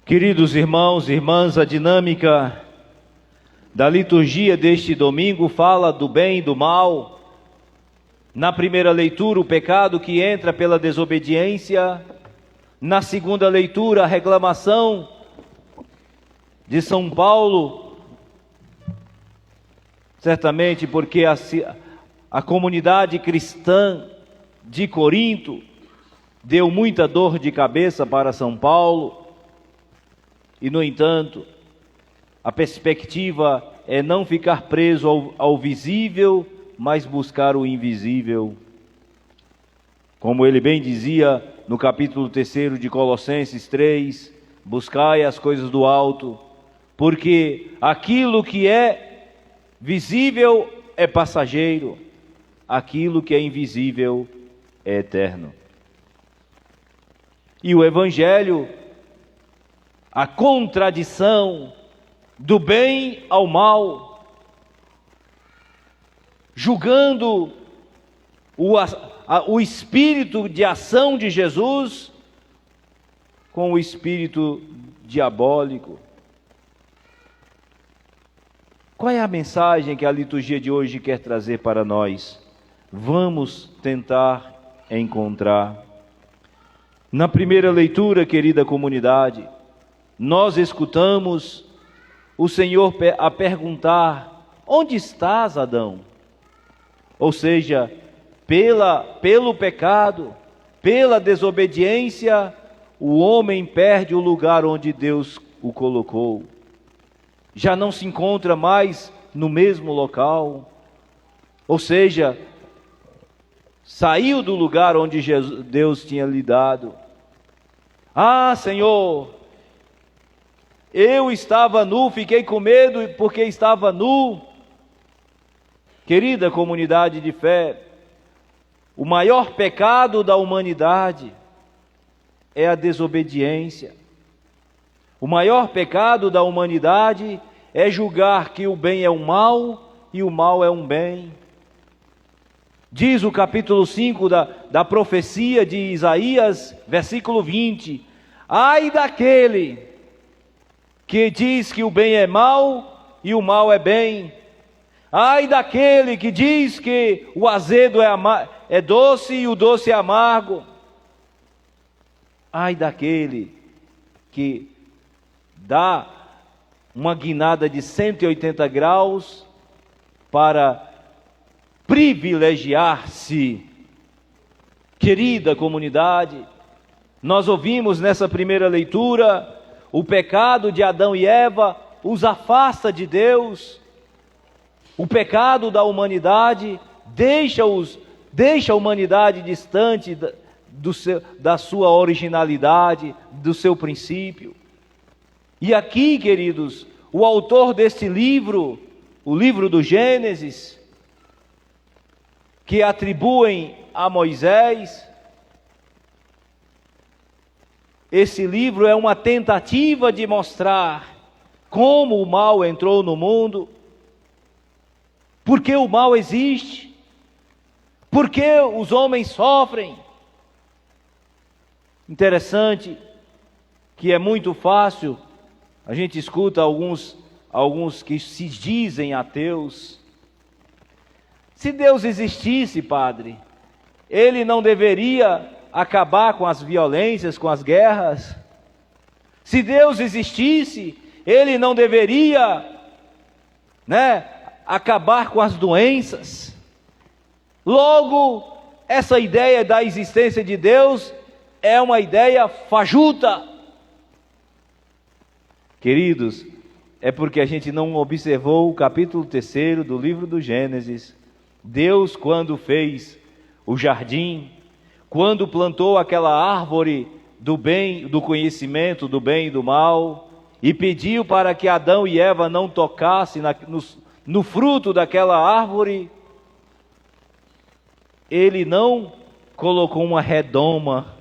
Queridos irmãos e irmãs, a dinâmica da liturgia deste domingo fala do bem e do mal. Na primeira leitura, o pecado que entra pela desobediência. Na segunda leitura, a reclamação de São Paulo, certamente porque a comunidade cristã de Corinto deu muita dor de cabeça para São Paulo. E, no entanto, a perspectiva é não ficar preso ao visível, mas buscar o invisível. Como ele bem dizia no capítulo 3 de Colossenses 3, buscai as coisas do alto, porque aquilo que é visível é passageiro, aquilo que é invisível é eterno. E o Evangelho, a contradição do bem ao mal, julgando o espírito de ação de Jesus com o espírito diabólico. Qual é a mensagem que a liturgia de hoje quer trazer para nós? Vamos tentar encontrar. Na primeira leitura, querida comunidade, nós escutamos o Senhor a perguntar: onde estás, Adão? Ou seja, pelo pecado, pela desobediência, o homem perde o lugar onde Deus o colocou. Já não se encontra mais no mesmo local. Ou seja, saiu do lugar onde Deus tinha lhe dado. Ah, Senhor, eu estava nu, fiquei com medo porque estava nu. Querida comunidade de fé, o maior pecado da humanidade é a desobediência. O maior pecado da humanidade é julgar que o bem é um mal e o mal é um bem. Diz o capítulo 5 da profecia de Isaías, versículo 20: ai daquele que diz que o bem é mal e o mal é bem. Ai daquele que diz que o azedo é doce e o doce é amargo. Ai daquele que dá uma guinada de 180 graus para privilegiar-se. Querida comunidade, nós ouvimos nessa primeira leitura, o pecado de Adão e Eva os afasta de Deus. O pecado da humanidade deixa a humanidade distante da sua originalidade, do seu princípio. E aqui, queridos, o autor deste livro, o livro do Gênesis, que atribuem a Moisés, esse livro é uma tentativa de mostrar como o mal entrou no mundo, porque o mal existe, porque os homens sofrem. Interessante que é muito fácil, a gente escuta alguns que se dizem ateus. Se Deus existisse, padre, Ele não deveria acabar com as violências, com as guerras? Se Deus existisse, Ele não deveria, acabar com as doenças? Logo, essa ideia da existência de Deus é uma ideia fajuta. Queridos, é porque a gente não observou o capítulo 3 do livro do Gênesis. Deus, quando fez o jardim, quando plantou aquela árvore do bem, do conhecimento do bem e do mal, e pediu para que Adão e Eva não tocassem no fruto daquela árvore, Ele não colocou uma redoma,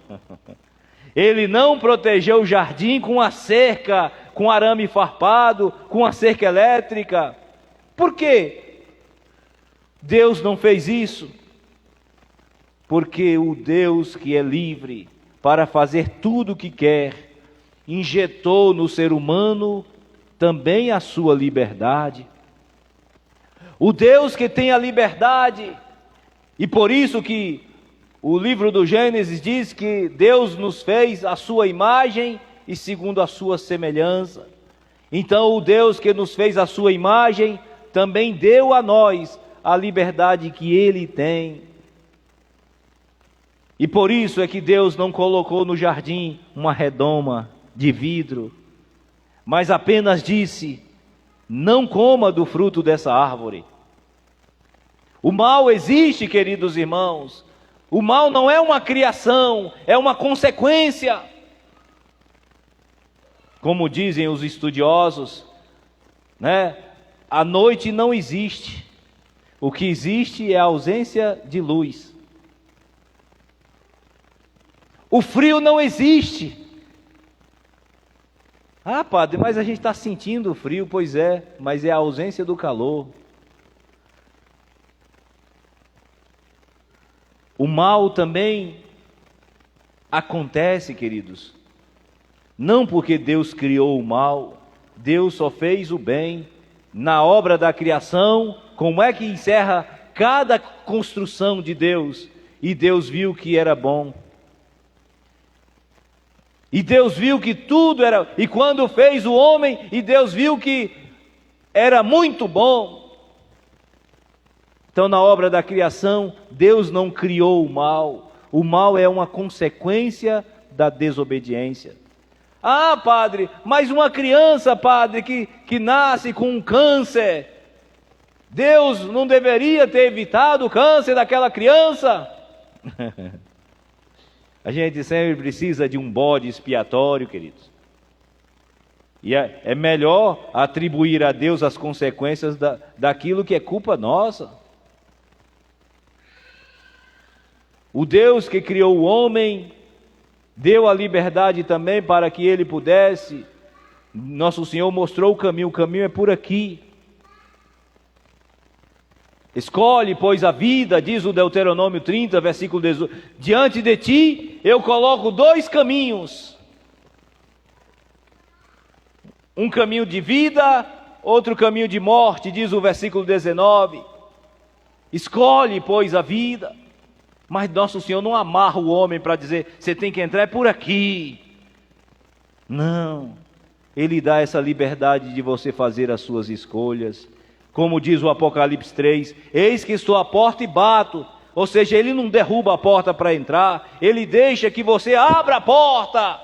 Ele não protegeu o jardim com a cerca, com arame farpado, com a cerca elétrica. Por quê? Deus não fez isso? Porque o Deus que é livre para fazer tudo o que quer, injetou no ser humano também a sua liberdade. O Deus que tem a liberdade, e por isso que o livro do Gênesis diz que Deus nos fez a sua imagem e segundo a sua semelhança. Então o Deus que nos fez a sua imagem também deu a nós a liberdade que Ele tem. E por isso é que Deus não colocou no jardim uma redoma de vidro, mas apenas disse: não coma do fruto dessa árvore. O mal existe, queridos irmãos. O mal não é uma criação, é uma consequência. Como dizem os estudiosos, né? A noite não existe. O que existe é a ausência de luz. O frio não existe. Ah, padre, mas a gente está sentindo o frio. Pois é, mas é a ausência do calor. O mal também acontece, queridos, não porque Deus criou o mal, Deus só fez o bem. Na obra da criação, como é que encerra cada construção de Deus? E Deus viu que era bom. E Deus viu que tudo era... E quando fez o homem, e Deus viu que era muito bom. Então, na obra da criação, Deus não criou o mal. O mal é uma consequência da desobediência. Ah, padre, mas uma criança, padre, que nasce com um câncer, Deus não deveria ter evitado o câncer daquela criança? A gente sempre precisa de um bode expiatório, queridos. E é melhor atribuir a Deus as consequências daquilo que é culpa nossa. O Deus que criou o homem deu a liberdade também para que ele pudesse. Nosso Senhor mostrou o caminho é por aqui. Escolhe, pois, a vida, diz o Deuteronômio 30, versículo 18. Diante de ti eu coloco dois caminhos. Um caminho de vida, outro caminho de morte, diz o versículo 19. Escolhe, pois, a vida. Mas nosso Senhor não amarra o homem para dizer, você tem que entrar por aqui. Não. Ele dá essa liberdade de você fazer as suas escolhas. Como diz o Apocalipse 3, eis que estou à porta e bato. Ou seja, ele não derruba a porta para entrar, ele deixa que você abra a porta.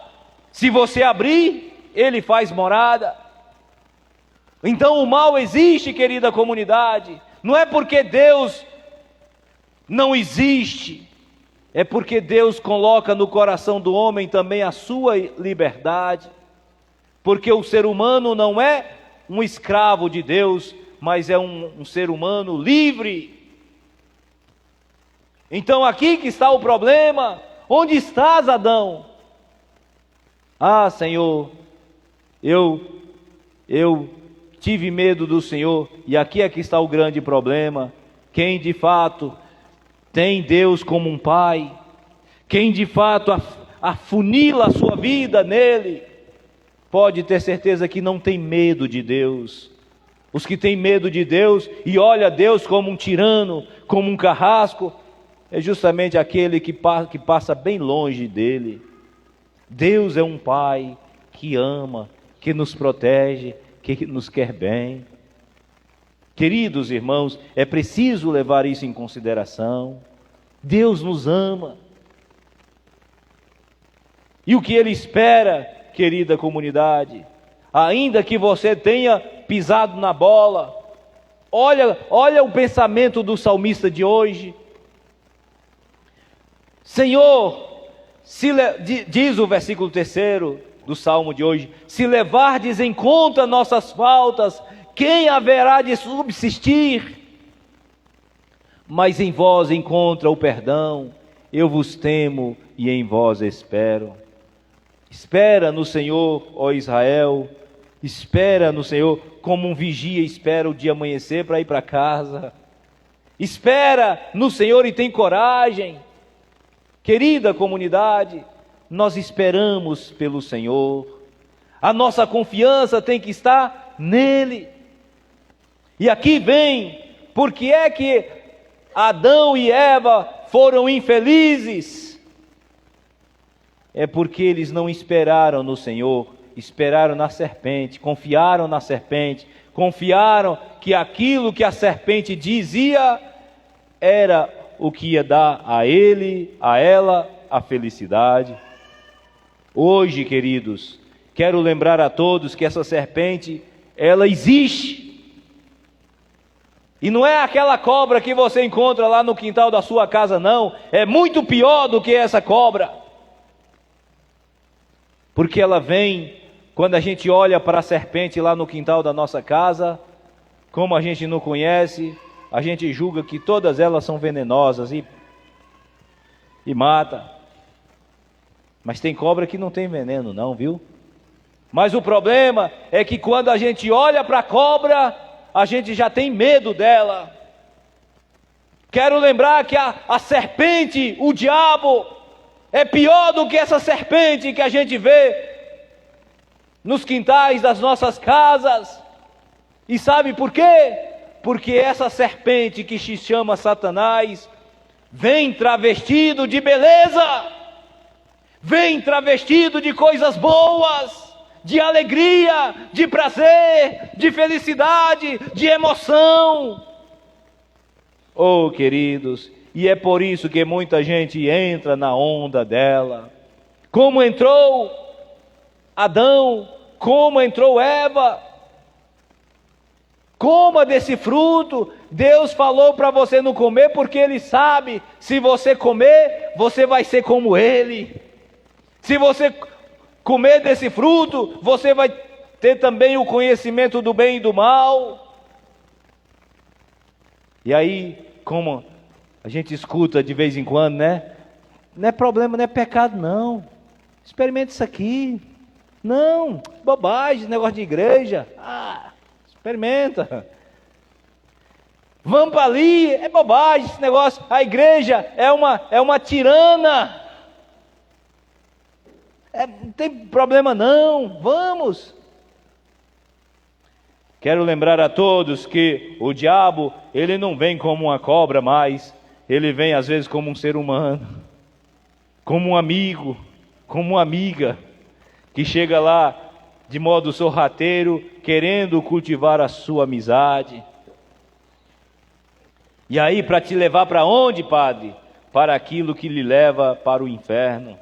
Se você abrir, ele faz morada. Então o mal existe, querida comunidade. Não é porque Deus não existe, é porque Deus coloca no coração do homem também a sua liberdade. Porque o ser humano não é um escravo de Deus, mas é um ser humano livre. Então aqui que está o problema. Onde estás, Adão? Ah, Senhor, eu tive medo do Senhor. E aqui é que está o grande problema. Quem de fato tem Deus como um pai, quem de fato afunila a sua vida nele, pode ter certeza que não tem medo de Deus. Os que têm medo de Deus e olha Deus como um tirano, como um carrasco, é justamente aquele que passa bem longe dele. Deus é um pai que ama, que nos protege, que nos quer bem. Queridos irmãos, é preciso levar isso em consideração. Deus nos ama. E o que Ele espera, querida comunidade, ainda que você tenha pisado na bola, olha o pensamento do salmista de hoje. Senhor, diz o versículo 3º do salmo de hoje, se levardes em conta nossas faltas, quem haverá de subsistir? Mas em vós encontra o perdão, eu vos temo e em vós espero. Espera no Senhor, ó Israel, espera no Senhor, como um vigia espera o dia amanhecer para ir para casa. Espera no Senhor e tem coragem. Querida comunidade, nós esperamos pelo Senhor, A nossa confiança tem que estar nele. E aqui vem, por que é que Adão e Eva foram infelizes? É porque eles não esperaram no Senhor, esperaram na serpente, confiaram na serpente, confiaram que aquilo que a serpente dizia era o que ia dar a ele, a ela, a felicidade. Hoje, queridos, quero lembrar a todos que essa serpente, ela existe. E não é aquela cobra que você encontra lá no quintal da sua casa, não. É muito pior do que essa cobra. Porque ela vem, quando a gente olha para a serpente lá no quintal da nossa casa, como a gente não conhece, a gente julga que todas elas são venenosas e mata. Mas tem cobra que não tem veneno não, viu? Mas o problema é que quando a gente olha para a cobra, a gente já tem medo dela. Quero lembrar que a serpente, o diabo, é pior do que essa serpente que a gente vê nos quintais das nossas casas. E sabe por quê? Porque essa serpente que se chama Satanás vem travestido de beleza, vem travestido de coisas boas, de alegria, de prazer, de felicidade, de emoção. Oh, queridos, e é por isso que muita gente entra na onda dela. Como entrou Adão, como entrou Eva. Coma desse fruto. Deus falou para você não comer, porque Ele sabe, se você comer, você vai ser como Ele. Se você comer desse fruto, você vai ter também o conhecimento do bem e do mal. E aí, como a gente escuta de vez em quando, né? Não é problema, não é pecado não. Experimenta isso aqui. Não, bobagem, negócio de igreja. Experimenta. Vamos para ali, é bobagem esse negócio. A igreja é uma tirana. Não tem problema não, vamos. Quero lembrar a todos que o diabo, ele não vem como uma cobra mais, ele vem às vezes como um ser humano, como um amigo, como uma amiga, que chega lá de modo sorrateiro, querendo cultivar a sua amizade. E aí, para te levar para onde, padre? Para aquilo que lhe leva para o inferno.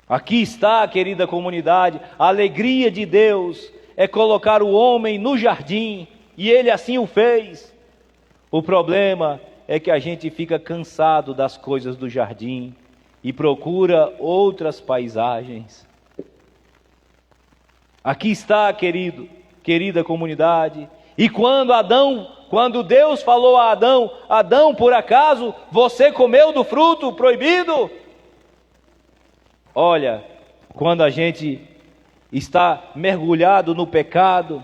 Aqui está, querida comunidade, a alegria de Deus é colocar o homem no jardim, e Ele assim o fez. O problema é que a gente fica cansado das coisas do jardim e procura outras paisagens. Aqui está, querida comunidade, e quando Deus falou a Adão, Adão, por acaso você comeu do fruto proibido? Olha, quando a gente está mergulhado no pecado,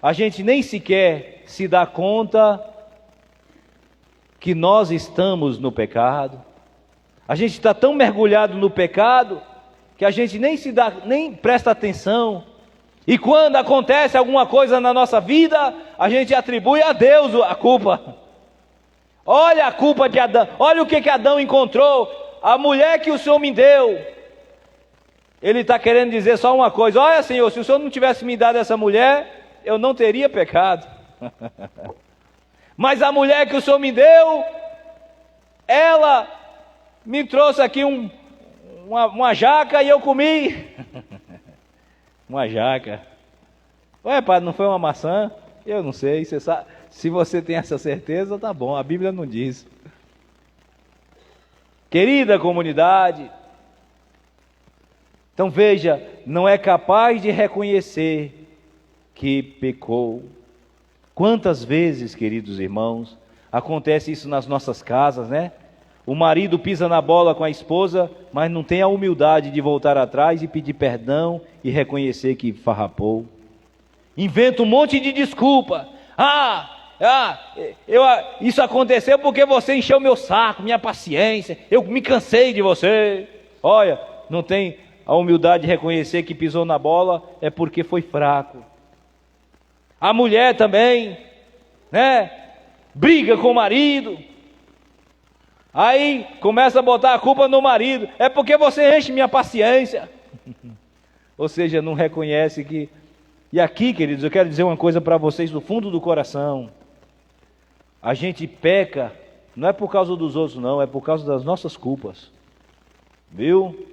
a gente nem sequer se dá conta que nós estamos no pecado. A gente está tão mergulhado no pecado que a gente nem presta atenção. E quando acontece alguma coisa na nossa vida, a gente atribui a Deus a culpa. Olha a culpa de Adão, olha o que Adão encontrou, a mulher que o Senhor me deu. Ele está querendo dizer só uma coisa: olha, Senhor, se o Senhor não tivesse me dado essa mulher, eu não teria pecado. Mas a mulher que o Senhor me deu, ela me trouxe aqui uma jaca e eu comi. Uma jaca. Ué, padre, não foi uma maçã? Eu não sei, você sabe. Se você tem essa certeza, tá bom, a Bíblia não diz. Querida comunidade, então veja, não é capaz de reconhecer que pecou. Quantas vezes, queridos irmãos, acontece isso nas nossas casas, né? O marido pisa na bola com a esposa, mas não tem a humildade de voltar atrás e pedir perdão e reconhecer que farrapou. Inventa um monte de desculpa. Isso aconteceu porque você encheu meu saco, minha paciência, eu me cansei de você. Olha, não tem a humildade de reconhecer que pisou na bola é porque foi fraco. A mulher também, né? Briga com o marido. Aí começa a botar a culpa no marido. É porque você enche minha paciência. Ou seja, não reconhece que... E aqui, queridos, eu quero dizer uma coisa para vocês do fundo do coração. A gente peca, não é por causa dos outros não, é por causa das nossas culpas. Viu?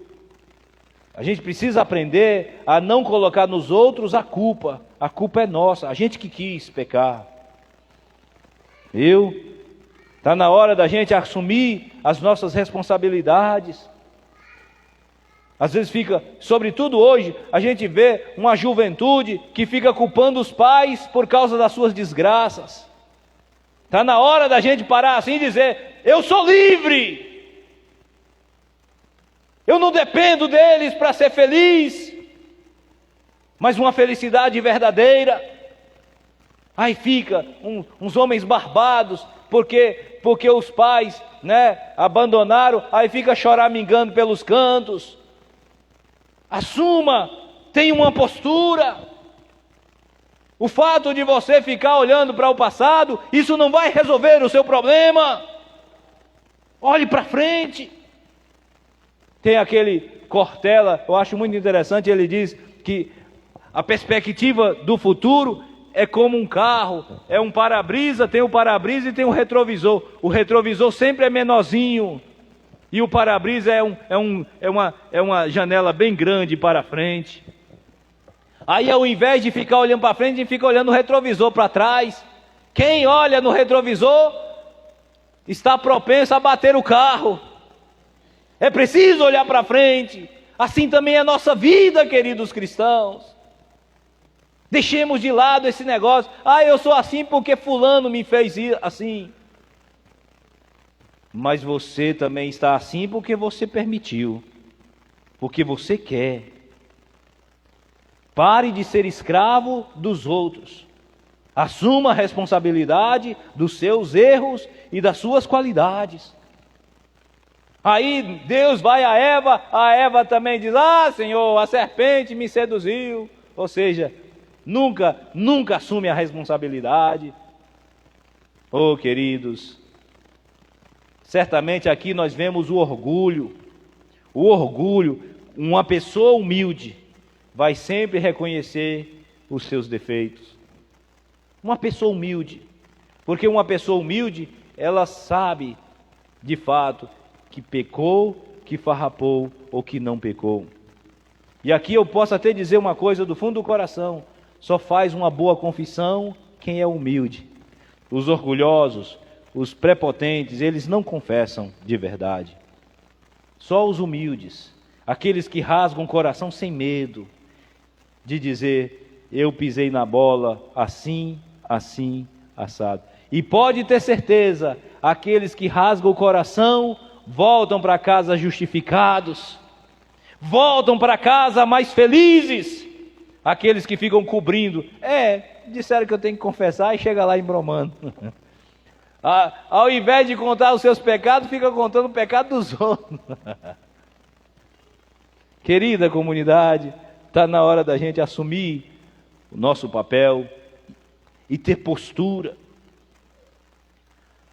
A gente precisa aprender a não colocar nos outros a culpa. A culpa é nossa, a gente que quis pecar. Viu? Está na hora da gente assumir as nossas responsabilidades. Às vezes fica, sobretudo hoje, a gente vê uma juventude que fica culpando os pais por causa das suas desgraças. Está na hora da gente parar assim e dizer, eu sou livre. Eu não dependo deles para ser feliz, mas uma felicidade verdadeira. Aí fica uns homens barbados, porque os pais, né, abandonaram, aí fica choramingando pelos cantos. Assuma, tenha uma postura. O fato de você ficar olhando para o passado, isso não vai resolver o seu problema. Olhe para frente. Tem aquele Cortella, eu acho muito interessante, ele diz que a perspectiva do futuro é como um carro, é um para-brisa, tem o para-brisa e tem o retrovisor. O retrovisor sempre é menorzinho e o para-brisa é uma janela bem grande para frente. Aí ao invés de ficar olhando para frente, a gente fica olhando o retrovisor para trás. Quem olha no retrovisor está propenso a bater o carro. É preciso olhar para frente. Assim também é a nossa vida, queridos cristãos. Deixemos de lado esse negócio. Eu sou assim porque fulano me fez assim. Mas você também está assim porque você permitiu. Porque você quer. Pare de ser escravo dos outros. Assuma a responsabilidade dos seus erros e das suas qualidades. Aí Deus vai a Eva também diz, Senhor, a serpente me seduziu. Ou seja, nunca assume a responsabilidade. Oh, queridos, certamente aqui nós vemos o orgulho. O orgulho, uma pessoa humilde vai sempre reconhecer os seus defeitos. Uma pessoa humilde, porque uma pessoa humilde, ela sabe, de fato, que pecou, que farrapou ou que não pecou. E aqui eu posso até dizer uma coisa do fundo do coração: só faz uma boa confissão quem é humilde. Os orgulhosos, os prepotentes, eles não confessam de verdade. Só os humildes, aqueles que rasgam o coração sem medo de dizer, eu pisei na bola assim, assim, assado. E pode ter certeza, aqueles que rasgam o coração voltam para casa justificados, voltam para casa mais felizes. Aqueles que ficam cobrindo, disseram que eu tenho que confessar, e chega lá embromando. Ao invés de contar os seus pecados, fica contando o pecado dos outros. Querida comunidade, está na hora da gente assumir o nosso papel e ter postura.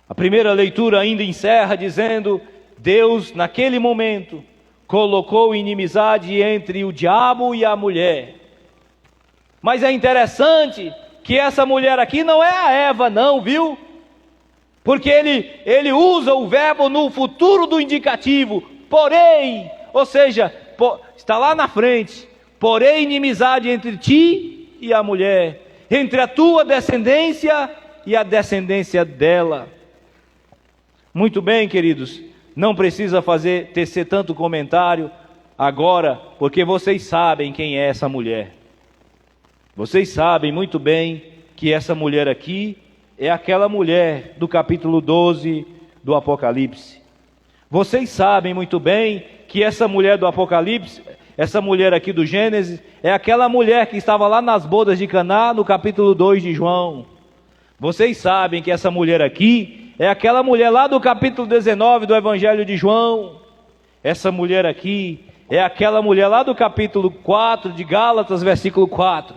A primeira leitura ainda encerra dizendo, Deus naquele momento colocou inimizade entre o diabo e a mulher. Mas é interessante que essa mulher aqui não é a Eva não, viu? Porque ele usa o verbo no futuro do indicativo, porém, ou seja, está lá na frente, porém inimizade entre ti e a mulher, entre a tua descendência e a descendência dela. Muito bem, queridos, não precisa tecer tanto comentário agora, porque vocês sabem quem é essa mulher. Vocês sabem muito bem que essa mulher aqui é aquela mulher do capítulo 12 do Apocalipse. Vocês sabem muito bem que essa mulher do Apocalipse, essa mulher aqui do Gênesis, é aquela mulher que estava lá nas bodas de Caná, no capítulo 2 de João. Vocês sabem que essa mulher aqui é aquela mulher lá do capítulo 19 do Evangelho de João. Essa mulher aqui é aquela mulher lá do capítulo 4 de Gálatas, versículo 4.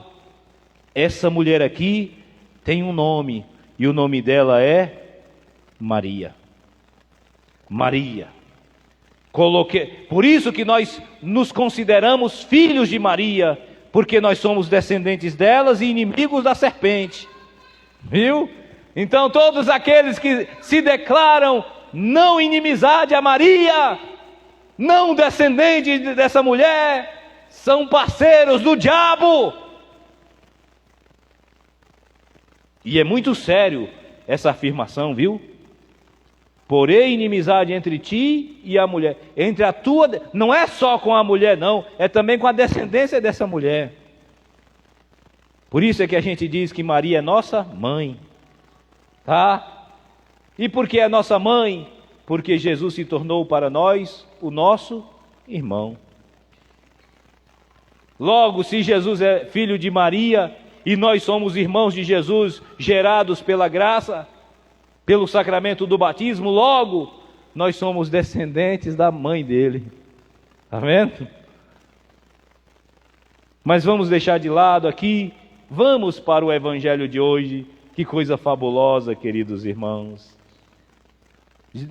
Essa mulher aqui tem um nome, e o nome dela é Maria. Maria. Por isso que nós nos consideramos filhos de Maria, porque nós somos descendentes delas e inimigos da serpente. Viu? Então todos aqueles que se declaram não inimizade a Maria, não descendentes dessa mulher, são parceiros do diabo. E é muito sério essa afirmação, viu? Porém inimizade entre ti e a mulher, entre a tua, não é só com a mulher não, é também com a descendência dessa mulher. Por isso é que a gente diz que Maria é nossa mãe, tá? E por que é nossa mãe? Porque Jesus se tornou para nós o nosso irmão. Logo, se Jesus é filho de Maria e nós somos irmãos de Jesus, gerados pela graça, pelo sacramento do batismo, logo, nós somos descendentes da mãe dele. Está vendo? Mas vamos deixar de lado aqui, vamos para o evangelho de hoje. Que coisa fabulosa, queridos irmãos.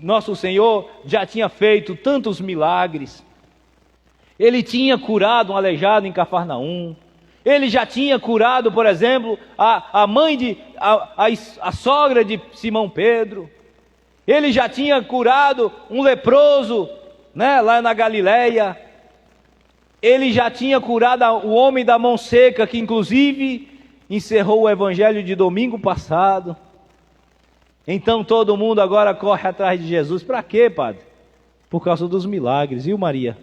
Nosso Senhor já tinha feito tantos milagres. Ele tinha curado um aleijado em Cafarnaum. Ele já tinha curado, por exemplo, a sogra de Simão Pedro. Ele já tinha curado um leproso, né, lá na Galileia. Ele já tinha curado o homem da mão seca, que inclusive encerrou o evangelho de domingo passado. Então todo mundo agora corre atrás de Jesus. Para quê, padre? Por causa dos milagres, viu, Maria?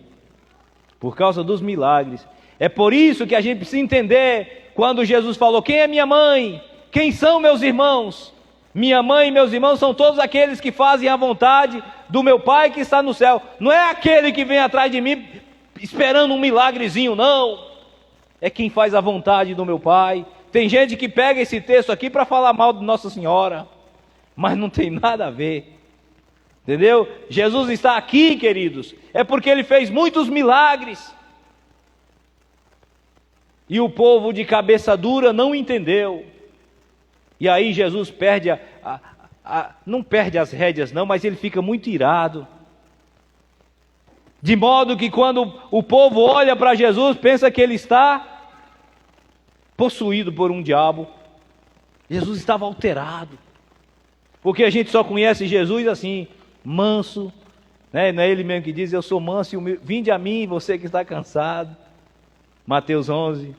Por causa dos milagres. É por isso que a gente precisa entender, quando Jesus falou, quem é minha mãe? Quem são meus irmãos? Minha mãe e meus irmãos são todos aqueles que fazem a vontade do meu Pai que está no céu. Não é aquele que vem atrás de mim esperando um milagrezinho, não. É quem faz a vontade do meu Pai. Tem gente que pega esse texto aqui para falar mal de Nossa Senhora, mas não tem nada a ver. Entendeu? Jesus está aqui, queridos, é porque Ele fez muitos milagres. E o povo de cabeça dura não entendeu. E aí Jesus perde não perde as rédeas não, mas ele fica muito irado. De modo que quando o povo olha para Jesus, pensa que ele está possuído por um diabo. Jesus estava alterado. Porque a gente só conhece Jesus assim, manso, né? Não é ele mesmo que diz, eu sou manso e humilde. Vinde a mim, você que está cansado. Mateus 11,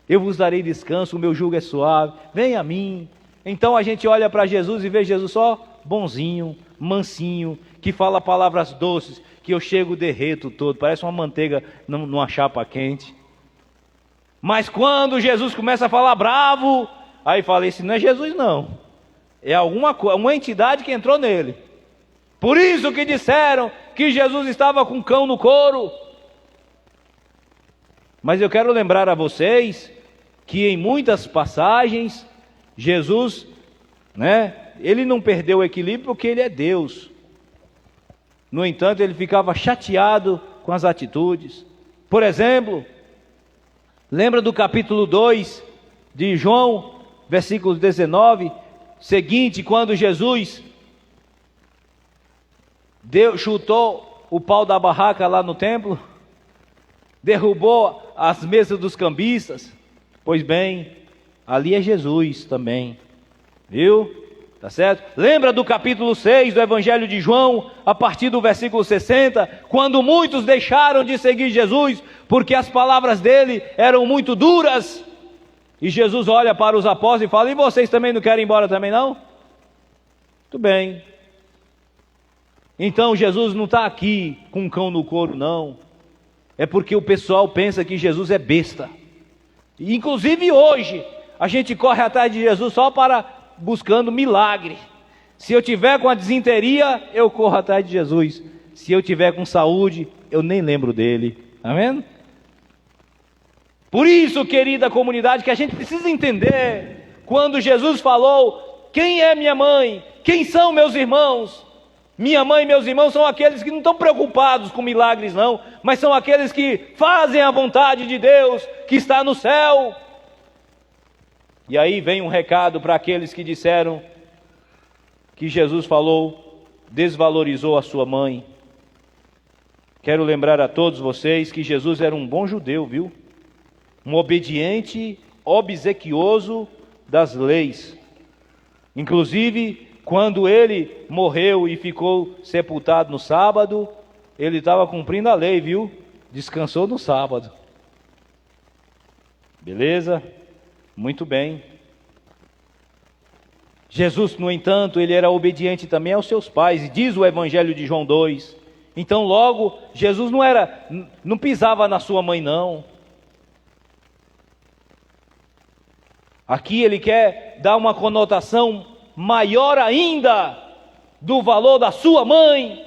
eu vos darei descanso, o meu jugo é suave, vem a mim. Então a gente olha para Jesus e vê Jesus só bonzinho, mansinho, que fala palavras doces, que eu chego derreto todo, parece uma manteiga numa chapa quente. Mas quando Jesus começa a falar bravo, aí fala, esse não é Jesus não, é uma entidade que entrou nele. Por isso que disseram que Jesus estava com cão no couro. Mas eu quero lembrar a vocês que em muitas passagens, Jesus, né, ele não perdeu o equilíbrio porque ele é Deus. No entanto, ele ficava chateado com as atitudes. Por exemplo, lembra do capítulo 2 de João, versículo 19, seguinte, quando Jesus chutou o pau da barraca lá no templo, derrubou as mesas dos cambistas. Pois bem, ali é Jesus também, viu? Tá certo? Lembra do capítulo 6 do Evangelho de João, a partir do versículo 60, quando muitos deixaram de seguir Jesus, porque as palavras dele eram muito duras, e Jesus olha para os apóstolos e fala, e vocês também não querem ir embora também não? Muito bem. Então Jesus não está aqui com um cão no couro não, é porque o pessoal pensa que Jesus é besta. Inclusive hoje, a gente corre atrás de Jesus só para buscando milagre. Se eu tiver com a disenteria, eu corro atrás de Jesus. Se eu tiver com saúde, eu nem lembro dele. Tá vendo? Por isso, querida comunidade, que a gente precisa entender, quando Jesus falou, quem é minha mãe? Quem são meus irmãos? Minha mãe e meus irmãos são aqueles que não estão preocupados com milagres não, mas são aqueles que fazem a vontade de Deus que está no céu. E aí vem um recado para aqueles que disseram que Jesus falou, desvalorizou a sua mãe. Quero lembrar a todos vocês que Jesus era um bom judeu, viu? Um obediente, obsequioso das leis. Inclusive, quando ele morreu e ficou sepultado no sábado, ele estava cumprindo a lei, viu? Descansou no sábado. Beleza? Muito bem. Jesus, no entanto, ele era obediente também aos seus pais, e diz o Evangelho de João 2. Então, logo, Jesus não pisava na sua mãe, não. Aqui ele quer dar uma conotação maior ainda do valor da sua mãe,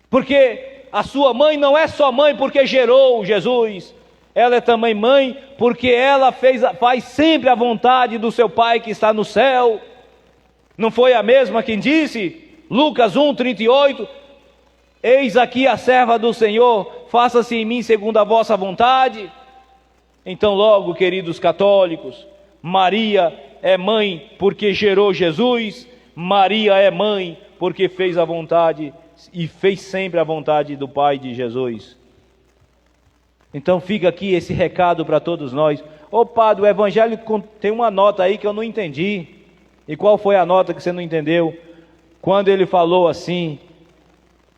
porque a sua mãe não é só mãe porque gerou Jesus, ela é também mãe porque ela faz sempre a vontade do seu Pai que está no céu. Não foi a mesma quem disse, Lucas 1:38, eis aqui a serva do Senhor, faça-se em mim segundo a vossa vontade. Então logo, queridos católicos, Maria é mãe porque gerou Jesus, Maria é mãe porque fez a vontade e fez sempre a vontade do Pai de Jesus. Então fica aqui esse recado para todos nós. Ô padre, o Evangelho tem uma nota aí que eu não entendi. E qual foi a nota que você não entendeu? Quando ele falou assim,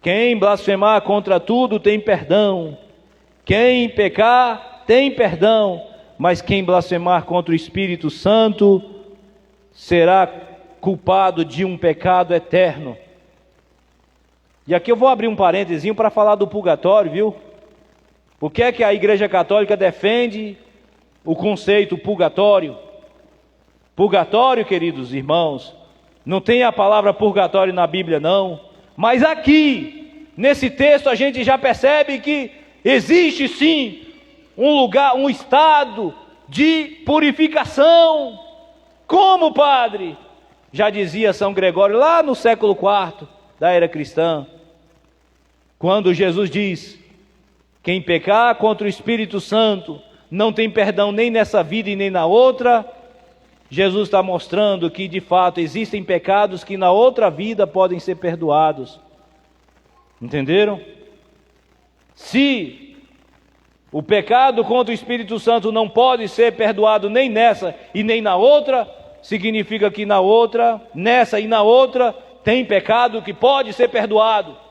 quem blasfemar contra tudo tem perdão, quem pecar tem perdão, mas quem blasfemar contra o Espírito Santo será culpado de um pecado eterno. E aqui eu vou abrir um parênteses para falar do purgatório, viu? O que é que a Igreja Católica defende o conceito purgatório? Purgatório, queridos irmãos, não tem a palavra purgatório na Bíblia não, mas aqui, nesse texto a gente já percebe que existe sim um lugar, um estado de purificação. Como, padre? Já dizia São Gregório lá no século IV da era cristã, quando Jesus diz, quem pecar contra o Espírito Santo não tem perdão nem nessa vida e nem na outra. Jesus está mostrando que de fato existem pecados que na outra vida podem ser perdoados. Entenderam? Se o pecado contra o Espírito Santo não pode ser perdoado nem nessa e nem na outra, significa que na outra, nessa e na outra, tem pecado que pode ser perdoado.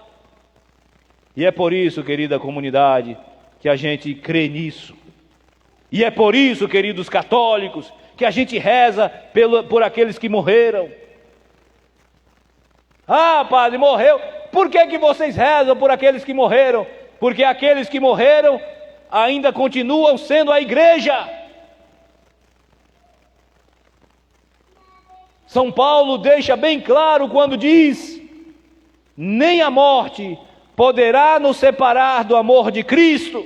E é por isso, querida comunidade, que a gente crê nisso. E é por isso, queridos católicos, que a gente reza por aqueles que morreram. Ah, padre, morreu. Por que vocês rezam por aqueles que morreram? Porque aqueles que morreram ainda continuam sendo a igreja. São Paulo deixa bem claro quando diz, nem a morte poderá nos separar do amor de Cristo.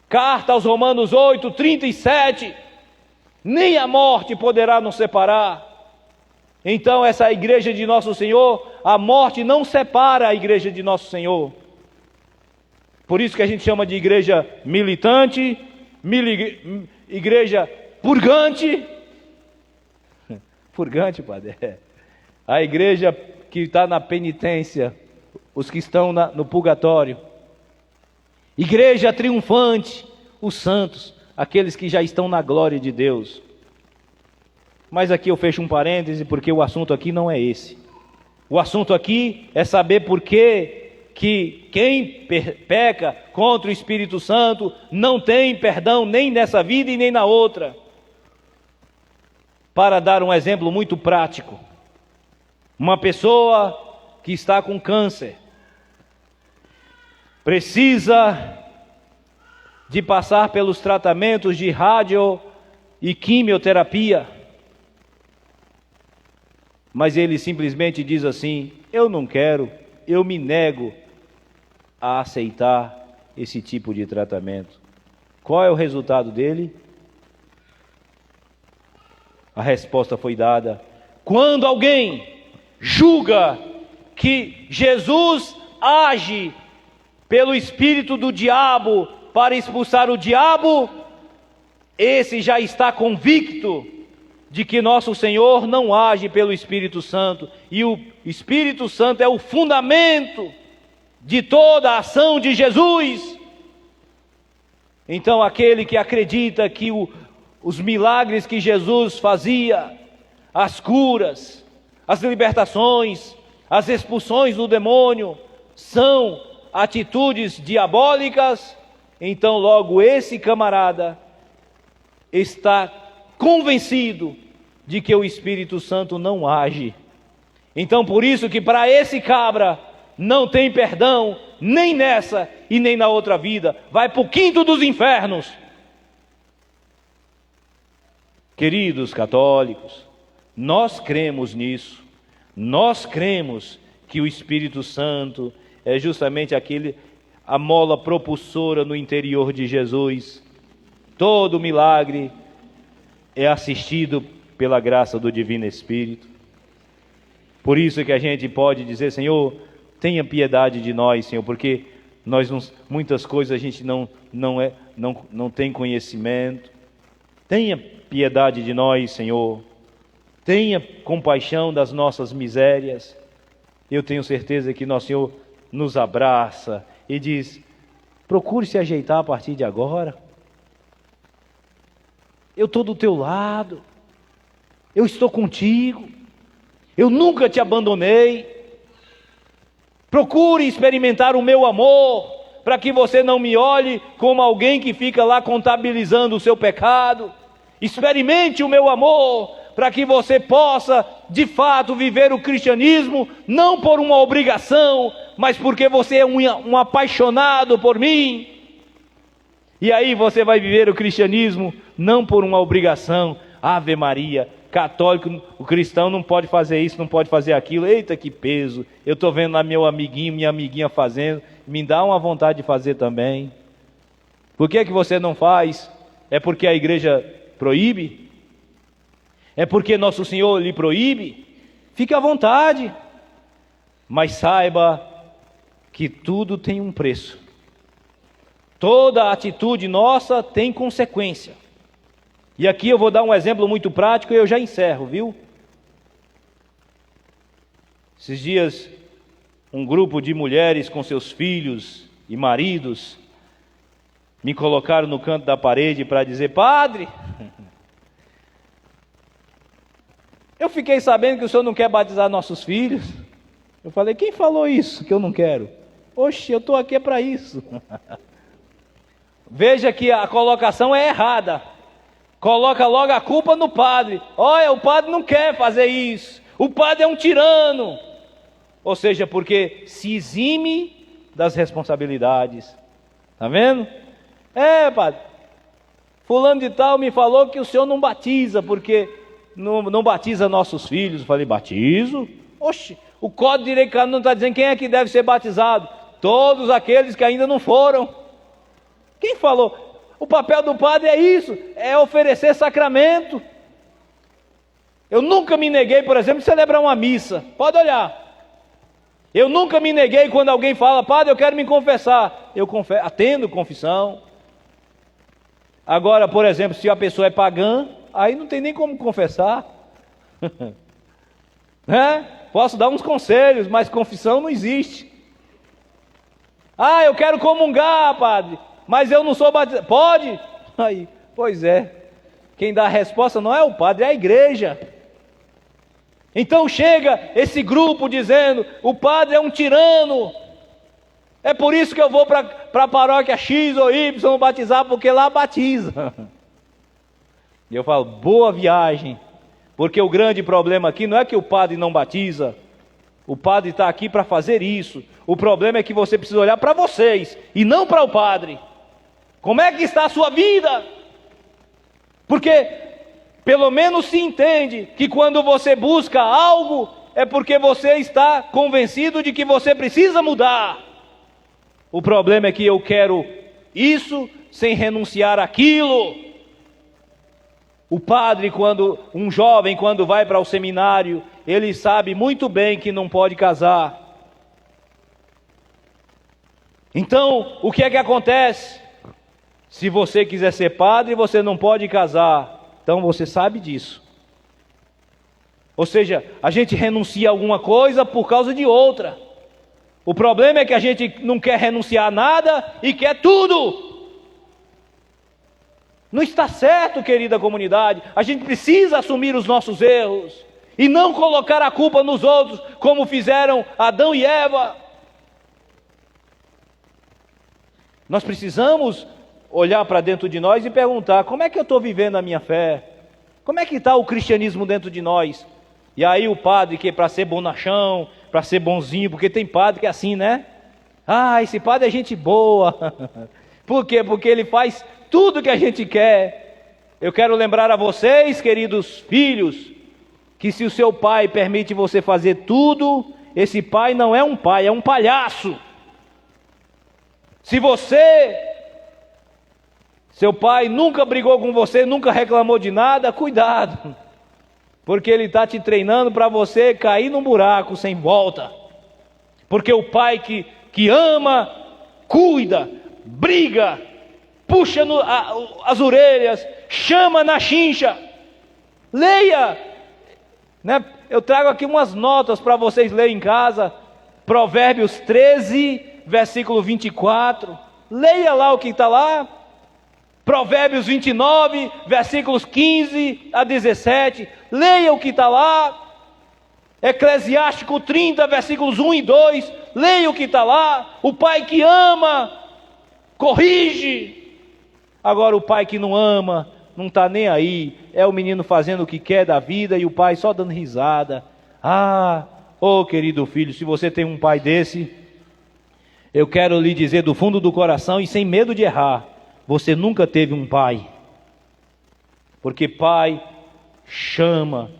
Carta aos Romanos 8:37, nem a morte poderá nos separar. Então essa igreja de Nosso Senhor, a morte não separa a igreja de Nosso Senhor. Por isso que a gente chama de igreja militante, igreja purgante. Purgante, padre, a igreja que está na penitência, os que estão no purgatório. Igreja triunfante, os santos, aqueles que já estão na glória de Deus. Mas aqui eu fecho um parêntese, porque o assunto aqui não é esse. O assunto aqui é saber por que quem peca contra o Espírito Santo não tem perdão nem nessa vida e nem na outra. Para dar um exemplo muito prático, uma pessoa que está com câncer precisa de passar pelos tratamentos de radio e quimioterapia, mas ele simplesmente diz assim, eu não quero, eu me nego a aceitar esse tipo de tratamento. Qual é o resultado dele? A resposta foi dada, Quando alguém julga que Jesus age pelo espírito do diabo para expulsar o diabo, esse já está convicto de que nosso Senhor não age pelo Espírito Santo, e o Espírito Santo é o fundamento de toda a ação de Jesus. Então aquele que acredita que os milagres que Jesus fazia, as curas, as libertações, as expulsões do demônio, são atitudes diabólicas, então logo esse camarada está convencido de que o Espírito Santo não age. Então por isso que para esse cabra não tem perdão, nem nessa e nem na outra vida, vai para o quinto dos infernos. Queridos católicos, nós cremos nisso, nós cremos que o Espírito Santo é justamente a mola propulsora no interior de Jesus. Todo milagre é assistido pela graça do Divino Espírito. Por isso que a gente pode dizer: Senhor, tenha piedade de nós, Senhor, porque muitas coisas a gente não tem conhecimento. Tenha piedade de nós, Senhor. Tenha compaixão das nossas misérias. Eu tenho certeza que nosso Senhor nos abraça e diz: procure se ajeitar a partir de agora. Eu estou do teu lado. Eu estou contigo. Eu nunca te abandonei. Procure experimentar o meu amor, para que você não me olhe como alguém que fica lá contabilizando o seu pecado. Experimente o meu amor, para que você possa, de fato, viver o cristianismo, não por uma obrigação, mas porque você é um apaixonado por mim. E aí você vai viver o cristianismo, não por uma obrigação. Ave Maria, católico, o cristão não pode fazer isso, não pode fazer aquilo. Eita, que peso! Eu estou vendo lá meu amiguinho, minha amiguinha fazendo, me dá uma vontade de fazer também. Por que você não faz? É porque a igreja proíbe? É porque nosso Senhor lhe proíbe? Fique à vontade, mas saiba que tudo tem um preço. Toda atitude nossa tem consequência. E aqui eu vou dar um exemplo muito prático e eu já encerro, viu? Esses dias, um grupo de mulheres com seus filhos e maridos me colocaram no canto da parede para dizer: padre, eu fiquei sabendo que o senhor não quer batizar nossos filhos. Eu falei: quem falou isso, que eu não quero? Oxe, eu estou aqui para isso. Veja que a colocação é errada. Coloca logo a culpa no padre. Olha, o padre não quer fazer isso. O padre é um tirano. Ou seja, porque se exime das responsabilidades. Está vendo? Padre, fulano de tal me falou que o senhor não batiza, porque não batiza nossos filhos. Eu falei: batizo? Oxe, o Código de Direito Canônico está dizendo quem é que deve ser batizado. Todos aqueles que ainda não foram. Quem falou? O papel do padre é isso, é oferecer sacramento. Eu nunca me neguei, por exemplo, de celebrar uma missa. Pode olhar. Eu nunca me neguei quando alguém fala: padre, eu quero me confessar. Eu atendo confissão. Agora, por exemplo, se a pessoa é pagã, aí não tem nem como confessar. Posso dar uns conselhos, mas confissão não existe. Eu quero comungar, padre, mas eu não sou batizado. Pode? Aí, pois é. Quem dá a resposta não é o padre, é a igreja. Então chega esse grupo dizendo: o padre é um tirano. É por isso que eu vou para a paróquia X ou Y batizar, porque lá batiza. E eu falo: boa viagem. Porque o grande problema aqui não é que o padre não batiza. O padre está aqui para fazer isso. O problema é que você precisa olhar para vocês e não para o padre. Como é que está a sua vida? Porque pelo menos se entende que quando você busca algo, é porque você está convencido de que você precisa mudar. O problema é que eu quero isso sem renunciar àquilo. O padre, um jovem, quando vai para o seminário, ele sabe muito bem que não pode casar. Então, o que é que acontece? Se você quiser ser padre, você não pode casar. Então você sabe disso. Ou seja, a gente renuncia a alguma coisa por causa de outra. O problema é que a gente não quer renunciar a nada e quer tudo. Não está certo, querida comunidade. A gente precisa assumir os nossos erros e não colocar a culpa nos outros, como fizeram Adão e Eva. Nós precisamos olhar para dentro de nós e perguntar: como é que eu estou vivendo a minha fé? Como é que está o cristianismo dentro de nós? E aí o padre, que é para ser bonachão, para ser bonzinho, porque tem padre que é assim, né? Ah, esse padre é gente boa. Por quê? Porque ele faz tudo que a gente quer. Eu quero lembrar a vocês, queridos filhos, que se o seu pai permite você fazer tudo, esse pai não é um pai, é um palhaço. Se seu pai nunca brigou com você, nunca reclamou de nada, cuidado, porque ele está te treinando para você cair num buraco sem volta. Porque o pai que ama, cuida, briga, puxa as orelhas, chama na chincha. Leia, né? Eu trago aqui umas notas para vocês lerem em casa. Provérbios 13, versículo 24. Leia lá o que está lá. Provérbios 29, versículos 15 a 17. Leia o que está lá. Eclesiástico 30, versículos 1 e 2. Leia o que está lá. O pai que ama, corrige. Agora o pai que não ama, não está nem aí. É o menino fazendo o que quer da vida e o pai só dando risada. Querido filho, se você tem um pai desse, eu quero lhe dizer do fundo do coração e sem medo de errar: você nunca teve um pai. Porque pai chama,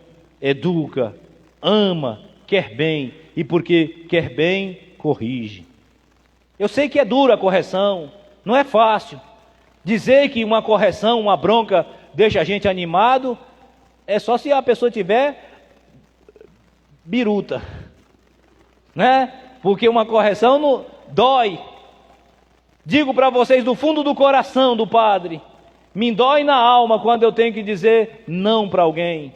educa, ama, quer bem, e porque quer bem, corrige. Eu sei que é dura a correção, não é fácil. Dizer que uma correção, uma bronca deixa a gente animado, é só se a pessoa tiver biruta, né? Porque uma correção não dói. Digo para vocês do fundo do coração do padre, me dói na alma quando eu tenho que dizer não para alguém.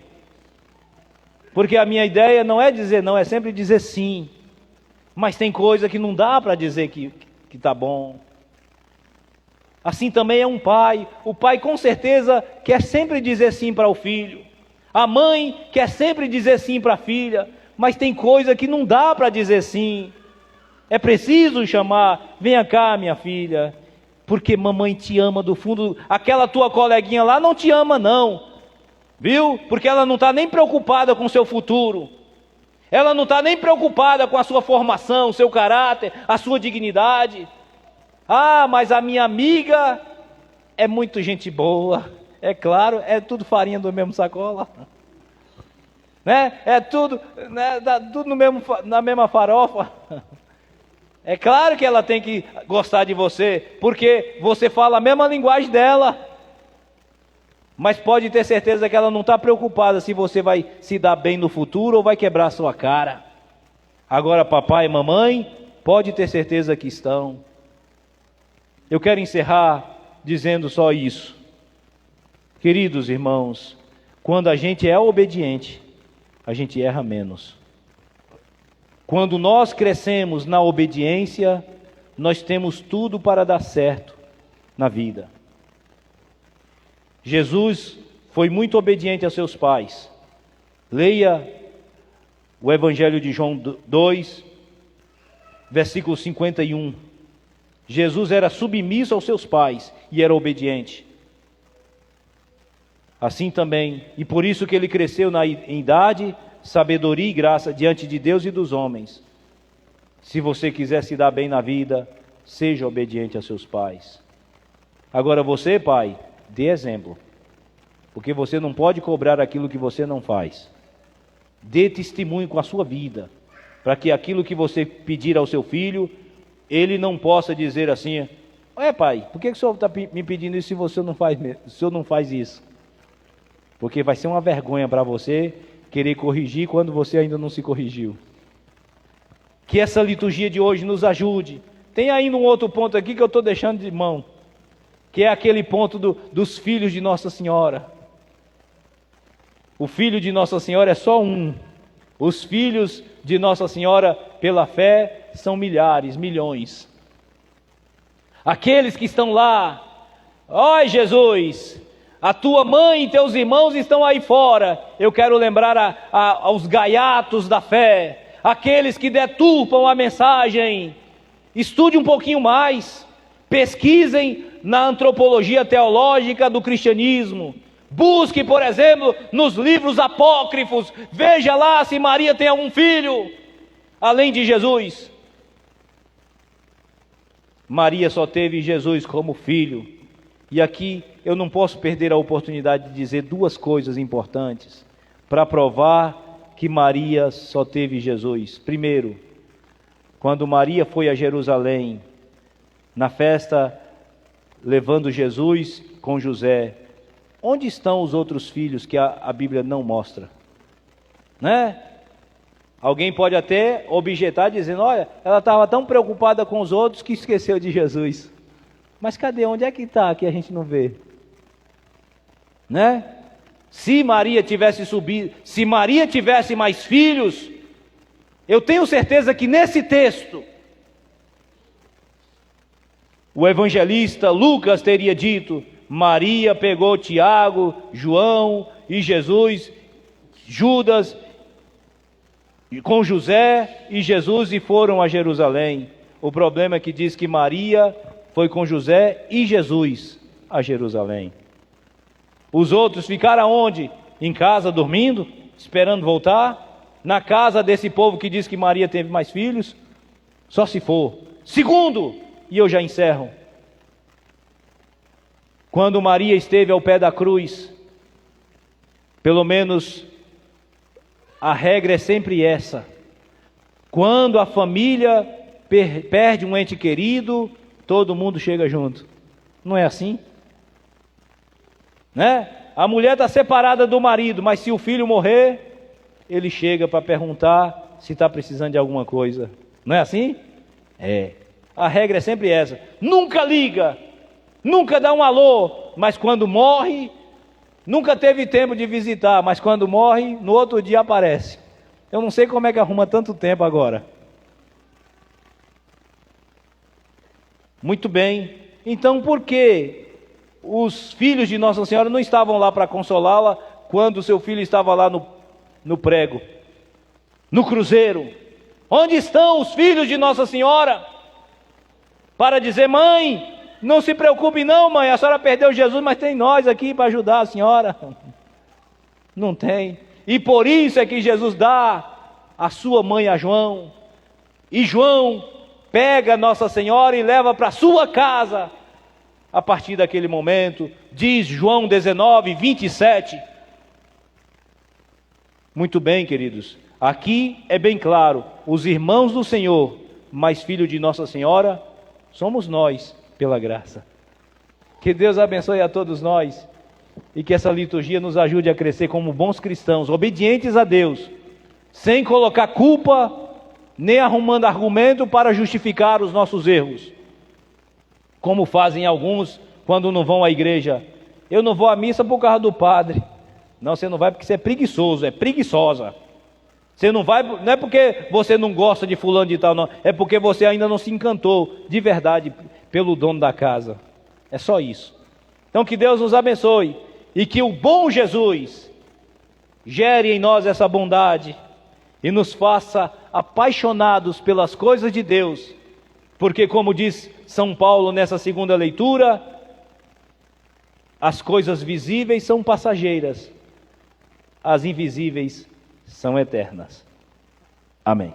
Porque a minha ideia não é dizer não, é sempre dizer sim. Mas tem coisa que não dá para dizer que está bom. Assim também é um pai. O pai com certeza quer sempre dizer sim para o filho. A mãe quer sempre dizer sim para a filha. Mas tem coisa que não dá para dizer sim. É preciso chamar: venha cá, minha filha, porque mamãe te ama do fundo. Aquela tua coleguinha lá não te ama não, viu? Porque ela não está nem preocupada com o seu futuro. Ela não está nem preocupada com a sua formação, o seu caráter, a sua dignidade. Mas a minha amiga é muito gente boa. É claro, é tudo farinha do mesmo sacola, né? É tudo, né? Tudo na mesma farofa. É claro que ela tem que gostar de você, porque você fala a mesma linguagem dela. Mas pode ter certeza que ela não está preocupada se você vai se dar bem no futuro ou vai quebrar a sua cara. Agora papai e mamãe, pode ter certeza que estão. Eu quero encerrar dizendo só isso. Queridos irmãos, quando a gente é obediente, a gente erra menos. Quando nós crescemos na obediência, nós temos tudo para dar certo na vida. Jesus foi muito obediente a seus pais. Leia o Evangelho de João 2, versículo 51. Jesus era submisso aos seus pais e era obediente. Assim também, e por isso que ele cresceu em idade, sabedoria e graça diante de Deus e dos homens. Se você quiser se dar bem na vida, seja obediente a seus pais. Agora você, pai, dê exemplo, porque você não pode cobrar aquilo que você não faz. Dê testemunho com a sua vida, para que aquilo que você pedir ao seu filho, ele não possa dizer assim: pai, por que o senhor está me pedindo isso se você não faz, se o senhor não faz isso? Porque vai ser uma vergonha para você querer corrigir quando você ainda não se corrigiu. Que essa liturgia de hoje nos ajude. Tem ainda um outro ponto aqui que eu estou deixando de mão, que é aquele ponto dos filhos de Nossa Senhora. O filho de Nossa Senhora é só um. Os filhos de Nossa Senhora, pela fé, são milhares, milhões. Aqueles que estão lá, ó Jesus, a tua mãe e teus irmãos estão aí fora. Eu quero lembrar aos gaiatos da fé, aqueles que deturpam a mensagem. Estude um pouquinho mais, pesquisem na antropologia teológica do cristianismo. Busque, por exemplo, nos livros apócrifos, veja lá se Maria tem algum filho, além de Jesus. Maria só teve Jesus como filho. E aqui eu não posso perder a oportunidade de dizer duas coisas importantes para provar que Maria só teve Jesus. Primeiro, quando Maria foi a Jerusalém, na festa, levando Jesus com José, onde estão os outros filhos que a Bíblia não mostra? Né? Alguém pode até objetar dizendo, olha, ela estava tão preocupada com os outros que esqueceu de Jesus. Mas cadê? Onde é que está que a gente não vê? Né? Se Maria tivesse subido, se Maria tivesse mais filhos, eu tenho certeza que nesse texto, o evangelista Lucas teria dito, Maria pegou Tiago, João e Jesus, Judas, com José e Jesus e foram a Jerusalém. O problema é que diz que Maria foi com José e Jesus a Jerusalém. Os outros ficaram onde? Em casa dormindo, esperando voltar? Na casa desse povo que diz que Maria teve mais filhos? Só se for. Segundo, e eu já encerro. Quando Maria esteve ao pé da cruz, pelo menos a regra é sempre essa: quando a família perde um ente querido, todo mundo chega junto. Não é assim? Né? A mulher está separada do marido, mas se o filho morrer, ele chega para perguntar se está precisando de alguma coisa. Não é assim? É. A regra é sempre essa. Nunca liga, nunca dá um alô, mas quando morre, nunca teve tempo de visitar, mas quando morre, no outro dia aparece. Eu não sei como é que arruma tanto tempo agora. Muito bem. Então por que os filhos de Nossa Senhora não estavam lá para consolá-la quando o seu filho estava lá no prego, no cruzeiro? Onde estão os filhos de Nossa Senhora? Para dizer, mãe, não se preocupe não, mãe, a senhora perdeu Jesus, mas tem nós aqui para ajudar a senhora. Não tem. E por isso é que Jesus dá a sua mãe a João. E João pega Nossa Senhora e leva para sua casa. A partir daquele momento, diz João 19, 27. Muito bem, queridos. Aqui é bem claro, os irmãos do Senhor, mas filho de Nossa Senhora, somos nós, pela graça. Que Deus abençoe a todos nós e que essa liturgia nos ajude a crescer como bons cristãos, obedientes a Deus, sem colocar culpa, nem arrumando argumento para justificar os nossos erros, como fazem alguns quando não vão à igreja. Eu não vou à missa por causa do padre. Não, você não vai porque você é preguiçoso, é preguiçosa. Você não vai, não é porque você não gosta de fulano de tal, não. É porque você ainda não se encantou de verdade pelo dono da casa. É só isso. Então que Deus nos abençoe e que o bom Jesus gere em nós essa bondade e nos faça apaixonados pelas coisas de Deus, porque como diz São Paulo nessa segunda leitura, as coisas visíveis são passageiras, as invisíveis são eternas. Amém.